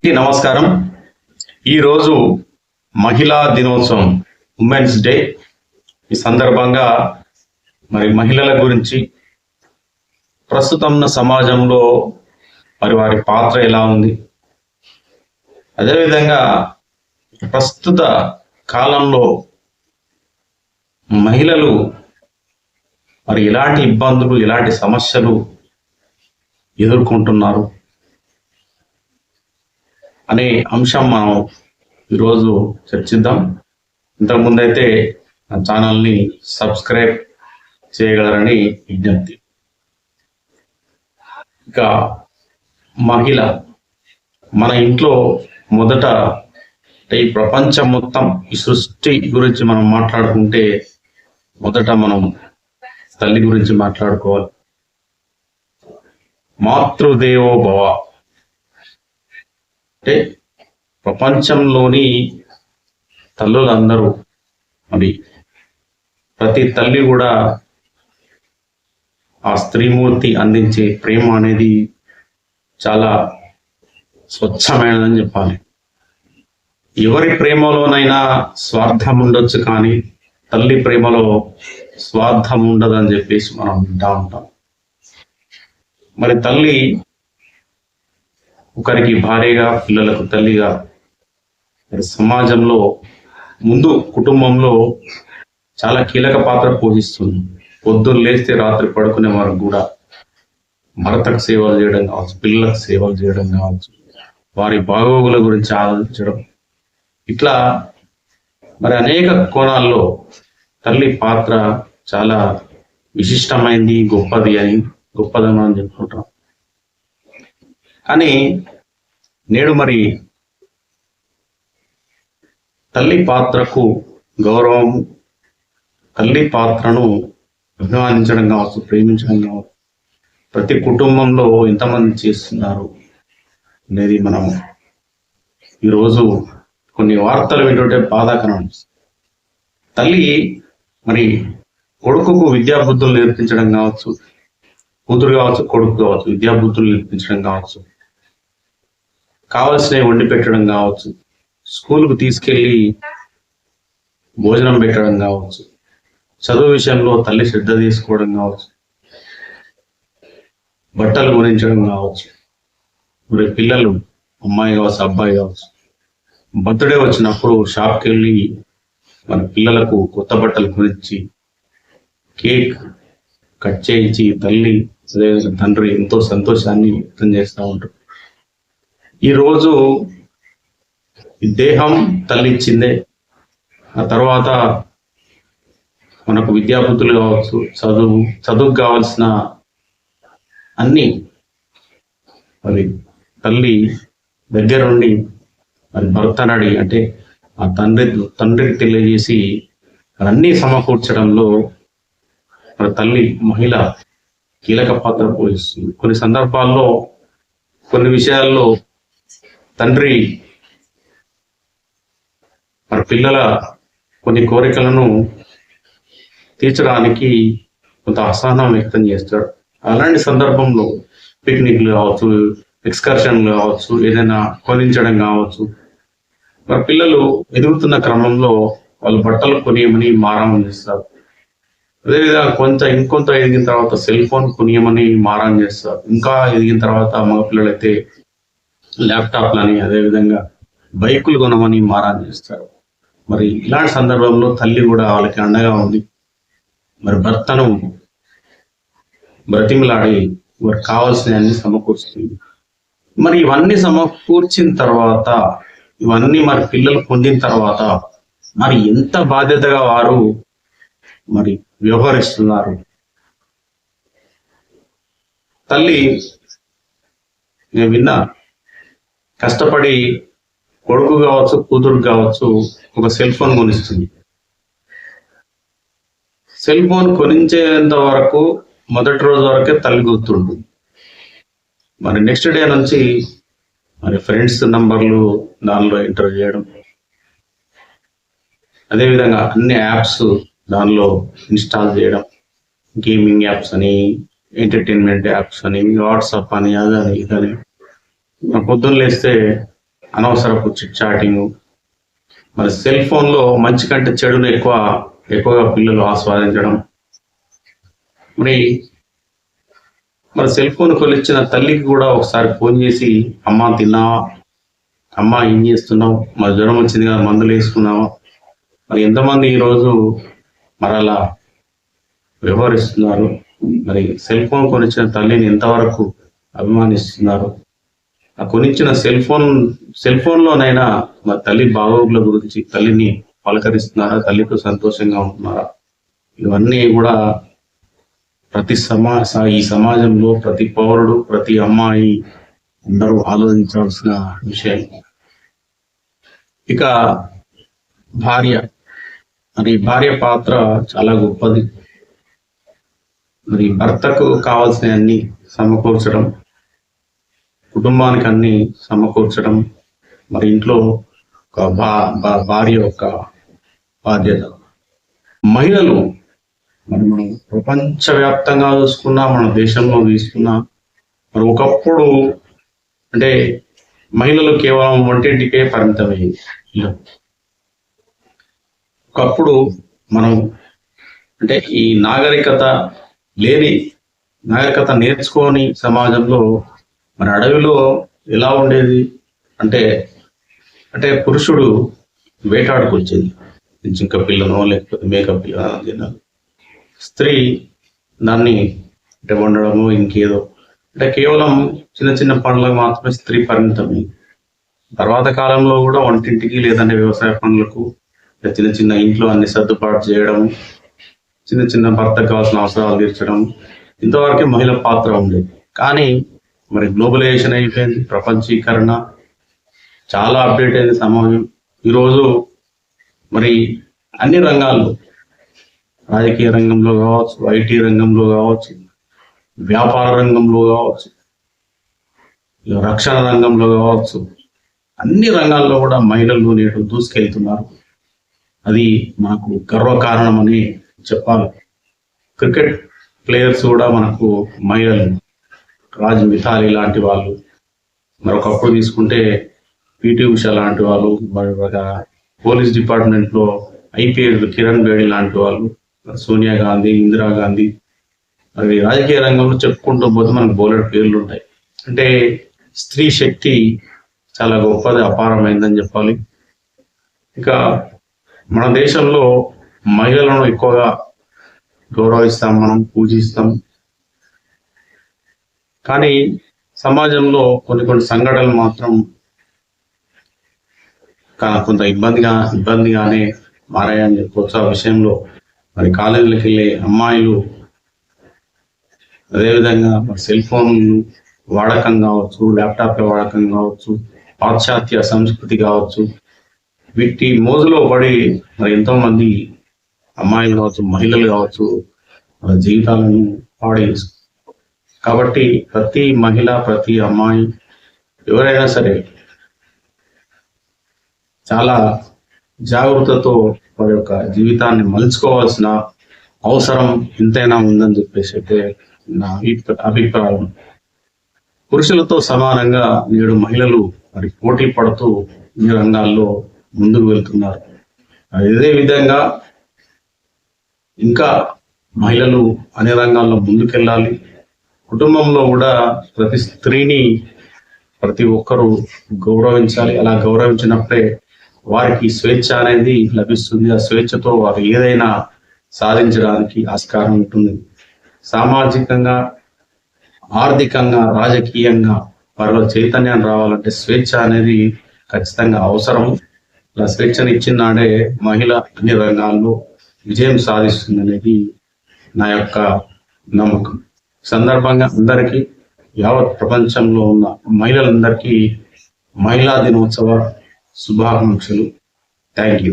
నమస్కారం. ఈరోజు మహిళా దినోత్సవం, ఉమెన్స్ డే. ఈ సందర్భంగా మరి మహిళల గురించి ప్రస్తుతం ఉన్న సమాజంలో మరి వారి పాత్ర ఎలా ఉంది, అదేవిధంగా ప్రస్తుత కాలంలో మహిళలు మరి ఎలాంటి ఇబ్బందులు, ఎలాంటి సమస్యలు ఎదుర్కొంటున్నారు అనే అంశం మనం ఈరోజు చర్చిద్దాం. ఇంతకుముందైతే నా ఛానల్ని సబ్స్క్రైబ్ చేయగలరని విజ్ఞప్తి. ఇక మహిళ మన ఇంట్లో మొదట ఈ ప్రపంచం మొత్తం, ఈ సృష్టి గురించి మనం మాట్లాడుకుంటే మొదట మనం తల్లి గురించి మాట్లాడుకోవాలి. మాతృదేవో భవ అంటే ప్రపంచంలోని తల్లులందరూ, మరి ప్రతి తల్లి కూడా ఆ స్త్రీమూర్తి అందించే ప్రేమ అనేది చాలా స్వచ్ఛమైనదని చెప్పాలి. ఎవరి ప్రేమలోనైనా స్వార్థం ఉండొచ్చు, కానీ తల్లి ప్రేమలో స్వార్థం ఉండదని చెప్పేసి మనం వింటా ఉంటాం. మరి తల్లి ఒకరికి భార్యగా, పిల్లలకు తల్లిగా, మరి సమాజంలో ముందు కుటుంబంలో చాలా కీలక పాత్ర పోషిస్తుంది. పొద్దున్న లేస్తే రాత్రి పడుకునే వరకు కూడా భర్తకు సేవలు చేయడం కావచ్చు, పిల్లలకు సేవలు చేయడం కావచ్చు, వారి బాగోగుల గురించి ఆలోచించడం, ఇట్లా మరి అనేక కోణాల్లో తల్లి పాత్ర చాలా విశిష్టమైంది, గొప్పదనం అని చెప్పుకుంటాం. కానీ నేడు మరి తల్లి పాత్రకు గౌరవం, తల్లి పాత్రను అభిమానించడం కావచ్చు, ప్రేమించడం కావచ్చు, ప్రతి కుటుంబంలో ఎంతమంది చేస్తున్నారు అనేది మనం ఈరోజు కొన్ని వార్తలు వింటుంటే బాధాకరం. తల్లి మరి కొడుకుకు విద్యాబుద్ధులు నేర్పించడం కావచ్చు, కూతురు కావచ్చు, కొడుకు కావచ్చు, విద్యాబుద్ధులు నేర్పించడం కావచ్చు, కావలసినవి వండి పెట్టడం కావచ్చు, స్కూల్కు తీసుకెళ్ళి భోజనం పెట్టడం కావచ్చు, చదువు విషయంలో తల్లి శ్రద్ధ తీసుకోవడం కావచ్చు, బట్టలు కొనించడం కావచ్చు, మరి పిల్లలు అమ్మాయి కావచ్చు, అబ్బాయి కావచ్చు, బర్త్డే వచ్చినప్పుడు షాప్కి వెళ్ళి మన పిల్లలకు కొత్త బట్టలు కొనిచ్చి కేక్ కట్ చేయించి తల్లి అదేవిధంగా తండ్రి ఎంతో సంతోషాన్ని వ్యక్తం చేస్తూ ఉంటారు. ఈరోజు ఈ దేహం తల్లి ఇచ్చిందే, ఆ తర్వాత మనకు విద్యాబుద్ధులు కావచ్చు, చదువుకు కావాల్సిన అన్ని మరి తల్లి దగ్గరుండి మరి భర్తనడి అంటే ఆ తండ్రికి తెలియజేసి అన్నీ సమకూర్చడంలో మన తల్లి, మహిళ కీలక పాత్ర పోషిస్తుంది. కొన్ని సందర్భాల్లో, కొన్ని విషయాల్లో తండ్రి మరి పిల్లల కొన్ని కోరికలను తీర్చడానికి కొంత అసహనం వ్యక్తం చేస్తాడు. అలాంటి సందర్భంలో పిక్నిక్లు కావచ్చు, ఎక్స్కర్షన్లు కావచ్చు, ఏదైనా కొనించడం కావచ్చు, మరి పిల్లలు ఎదుగుతున్న క్రమంలో వాళ్ళు బట్టలు కొనియమని మారం చేస్తారు. అదేవిధంగా ఇంకొంత ఎదిగిన తర్వాత సెల్ ఫోన్ కొనియమని మారం చేస్తారు. ఇంకా ఎదిగిన తర్వాత మగపిల్లలైతే ల్యాప్టాప్లని, అదేవిధంగా బైకులు కొనమని మారం చేస్తారు. మరి ఇలాంటి సందర్భంలో తల్లి కూడా వాళ్ళకి అండగా ఉంది. మరి భర్తను బ్రతిమలాడి వారికి కావాల్సినవన్నీ సమకూర్చుతుంది. మరి ఇవన్నీ సమకూర్చిన తర్వాత, ఇవన్నీ మరి పిల్లలు పొందిన తర్వాత మరి ఎంత బాధ్యతగా వారు మరి వ్యవహరిస్తున్నారు. తల్లి నేను విన్నా, కష్టపడి కొడుకు కావచ్చు, కూతురు కావచ్చు ఒక సెల్ ఫోన్ కొనిస్తుంది. సెల్ ఫోన్ కొనించేంత వరకు మొదటి రోజు వరకే తల్లి గుర్తుంటుంది. మరి నెక్స్ట్ డే నుంచి మరి ఫ్రెండ్స్ నంబర్లు దానిలో ఎంటర్ చేయడం, అదేవిధంగా అన్ని యాప్స్ దానిలో ఇన్స్టాల్ చేయడం, గేమింగ్ యాప్స్ అని, ఎంటర్టైన్మెంట్ యాప్స్ అని, వాట్సాప్ అని, అదని ఇదని. పొద్దున్న లేస్తే అనవసరపు చిట్ చాటింగ్, మరి సెల్ ఫోన్లో మంచి కంటే చెడును ఎక్కువగా పిల్లలు ఆస్వాదించడం. మరి మరి సెల్ ఫోన్ కొనిచ్చిన తల్లికి కూడా ఒకసారి ఫోన్ చేసి, అమ్మ తిన్నావా, అమ్మ ఏం చేస్తున్నావు, మరి జ్వరం వచ్చింది కదా మందులు వేసుకున్నావా. మరి ఎంతమంది ఈరోజు మరి అలా వ్యవహరిస్తున్నారు? మరి సెల్ ఫోన్ కొనిచ్చిన తల్లిని ఎంతవరకు అభిమానిస్తున్నారు? ఆ కొనిచ్చిన సెల్ ఫోన్లోనైనా మరి తల్లి బాగోగుల గురించి తల్లిని పలకరిస్తున్నారా, తల్లితో సంతోషంగా ఉంటున్నారా? ఇవన్నీ కూడా ఈ సమాజంలో ప్రతి పౌరుడు, ప్రతి అమ్మాయి అందరూ ఆలోచించాల్సిన విషయం. ఇక భార్య పాత్ర చాలా గొప్పది. మరి భర్తకు కావాల్సిన అన్ని సమకూర్చడం, కుటుంబానికి అన్ని సమకూర్చడం మరి ఇంట్లో ఒక భార్య యొక్క బాధ్యత. మహిళలు మరి మనం ప్రపంచవ్యాప్తంగా చూసుకున్నా, మన దేశంలో తీసుకున్నా, మరి ఒకప్పుడు అంటే మహిళలు కేవలం వంటింటికే పరిమితమయ్యేది. ఒకప్పుడు మనం అంటే ఈ నాగరికత నేర్చుకోని సమాజంలో మరి అడవిలో ఎలా ఉండేది అంటే పురుషుడు వేటాడుకొచ్చేది, జింక పిల్లను లేకపోతే మేక పిల్లను తినాలి. స్త్రీ దాన్ని వండడము ఇంకేదో కేవలం చిన్న చిన్న పనులకు మాత్రమే స్త్రీ పరిమితమైంది. తర్వాత కాలంలో కూడా వంటింటికి లేదంటే వ్యవసాయ పనులకు, చిన్న చిన్న ఇంట్లో అన్ని సర్దుబాటు చేయడం, చిన్న చిన్న భర్తకు కావాల్సిన అవసరాలు తీర్చడం, ఇంతవరకే మహిళ పాత్ర ఉండేది. కానీ మరి గ్లోబలైజేషన్ అయిపోయింది, ప్రపంచీకరణ చాలా అప్డేట్ అయింది సమాజం. ఈరోజు మరి అన్ని రంగాల్లో, రాజకీయ రంగంలో కావచ్చు, ఐటీ రంగంలో కావచ్చు, వ్యాపార రంగంలో కావచ్చు, రక్షణ రంగంలో కావచ్చు, అన్ని రంగాల్లో కూడా మహిళలు నేడు దూసుకెళ్తున్నారు. అది మనకు గర్వకారణమని చెప్పాలి. క్రికెట్ ప్లేయర్స్ కూడా మనకు మహిళలు, రాజ్ మిథాలి లాంటి వాళ్ళు, మరొకప్పుడు తీసుకుంటే పిటి ఉషా లాంటి వాళ్ళు, పోలీస్ డిపార్ట్మెంట్లో ఐపీఎస్ కిరణ్ బేడి లాంటి వాళ్ళు, సోనియా గాంధీ, ఇందిరాగాంధీ. మరి రాజకీయ రంగంలో చెప్పుకుంటూ పోతే మనకు బోలెడు పేర్లు ఉంటాయి. అంటే స్త్రీ శక్తి చాలా గొప్పది, అపారమైందని చెప్పాలి. ఇక మన దేశంలో మహిళలను ఎక్కువగా గౌరవిస్తాం, మనం పూజిస్తాం. కానీ సమాజంలో కొన్ని సంఘటనలు మాత్రం కొంత ఇబ్బందిగానే మారాయని చెప్పవచ్చు. ఆ విషయంలో మరి కాలేజీలకు వెళ్ళే అమ్మాయిలు, అదేవిధంగా సెల్ ఫోన్ వాడకం కావచ్చు, ల్యాప్టాప్ల వాడకం కావచ్చు, పాశ్చాత్య సంస్కృతి కావచ్చు, వీటి మోజులో పడి మరి ఎంతో మంది అమ్మాయిలు కావచ్చు, మహిళలు కావచ్చు, వాళ్ళ జీవితాలను పాడేస్తారు. కాబట్టి ప్రతి మహిళ, ప్రతి అమ్మాయి ఎవరైనా సరే చాలా జాగ్రత్తతో వారి యొక్క జీవితాన్ని మలుచుకోవాల్సిన అవసరం ఎంతైనా ఉందని చెప్పేసి అయితే నా అభిప్రాయం. పురుషులతో సమానంగా నేడు మహిళలు మరి పోటీ పడుతూ ఈ రంగాల్లో ముందుకు వెళ్తున్నారు. అదే విధంగా ఇంకా మహిళలు అనే రంగాల్లో ముందుకెళ్ళాలి. కుటుంబంలో కూడా ప్రతి స్త్రీని ప్రతి ఒక్కరూ గౌరవించాలి. అలా గౌరవించినప్పుడే వారికి స్వేచ్ఛ అనేది లభిస్తుంది. ఆ స్వేచ్ఛతో వారు ఏదైనా సాధించడానికి ఆస్కారం ఉంటుంది. సామాజికంగా, ఆర్థికంగా, రాజకీయంగా వారిలో చైతన్యం రావాలంటే స్వేచ్ఛ అనేది ఖచ్చితంగా అవసరం. అలా స్వేచ్ఛను ఇచ్చిన నాడే మహిళ అన్ని రంగాల్లో విజయం సాధిస్తుంది అనేది నా యొక్క నమ్మకం. సందర్భంగా అందరికీ, యావత్ ప్రపంచంలో ఉన్న మహిళలందరికీ మహిళా దినోత్సవ శుభాకాంక్షలు. Thank you.